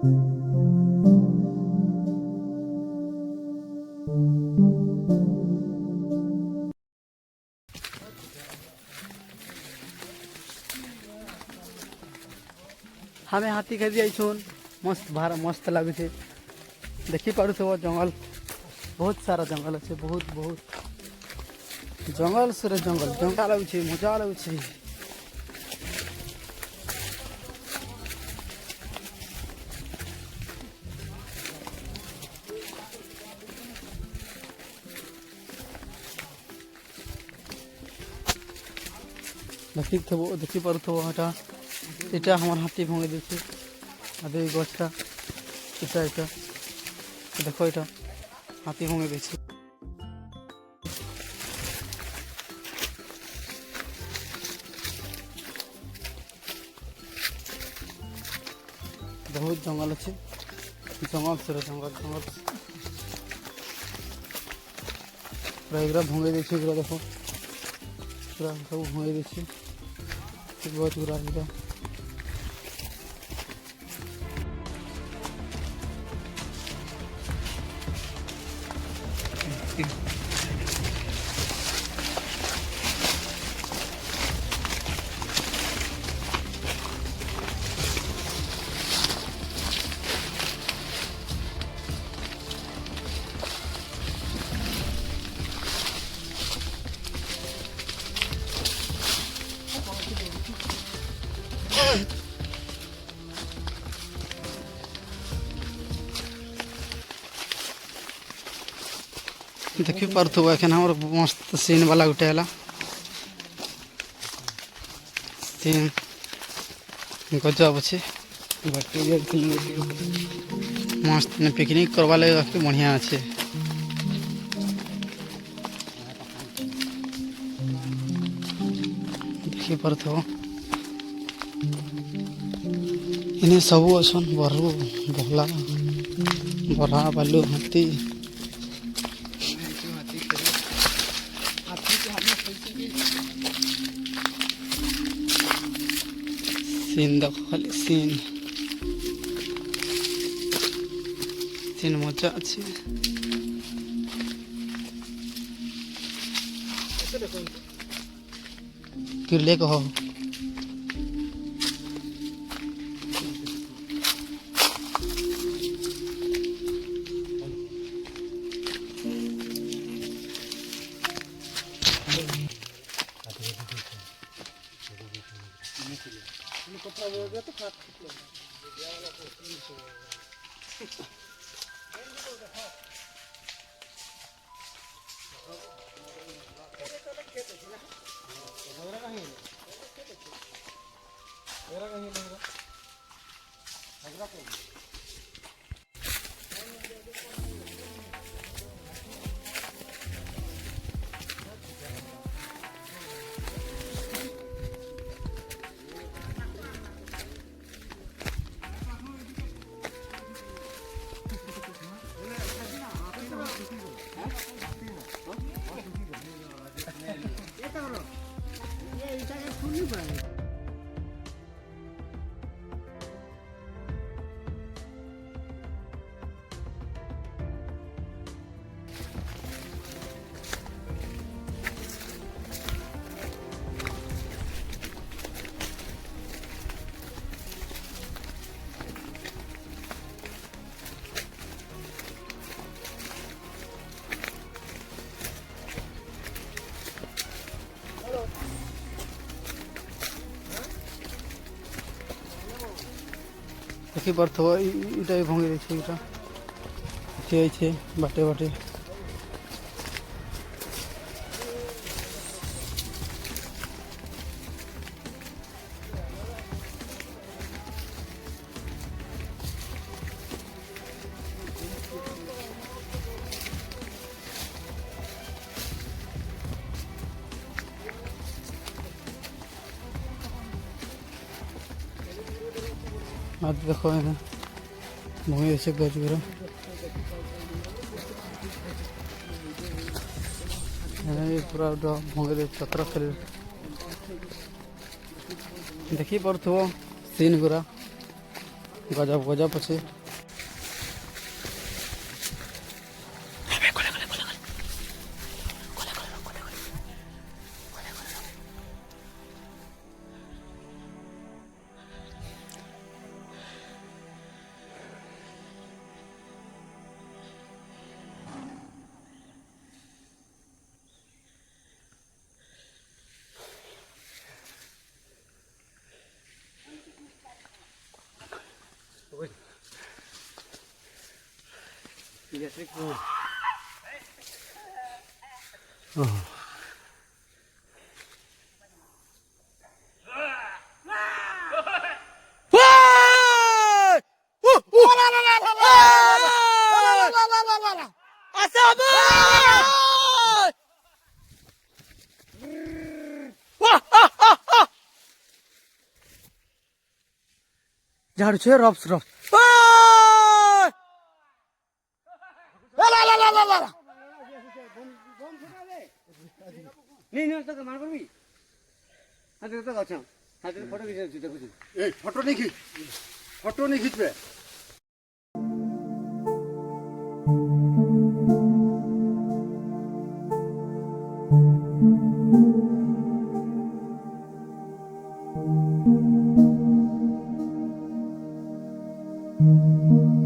हमें हाथी खरीदी आईछुन मस्त मस्त लगुचे देखी पारुथबो जंगल बहुत सारा जंगल अच्छे बहुत बहुत जंगल से जंगल जंगल लगुचे मजा लगुचे देखी पारुथबो এটা আমার হাতি ভেঙে দিয়েছে আর এই গছটা এটা দেখো এটা হাতি ভেঙে দিয়েছে बहुत जंगल আছে जंगल से जंगल जंगल पूरा एगरा भंगे दिए एगरा देखो पूरा सब भंगे दिए बहुत पूरा एगरा देखी पार्थब एखन हमर मस्त सीन वाला उठेला सीन गजब अच्छे मस्त पिकनिक करवा लगे काफी बढ़िया अच्छे देखी पार्थब इन्हें सब असन बरु बहला बरहा बालू हाथी सीन देखो खाली सीन मजा अच्छे किले कहो देखी पार्थब इटा भी भंगे दिए इटा बाटे बाटे आज देखो भूमि ऐसे गजगुरा पूरा भंगे चक्र खेल देखी पार्थब सीन गुरा गजब गजब अच्छे झाड़ छे रफ्स रफ्स नहीं तो मान करबी हाथे तो अच्छा हाथे फोटो खींच देखो ए फोटो नहीं खींचबे Thank you.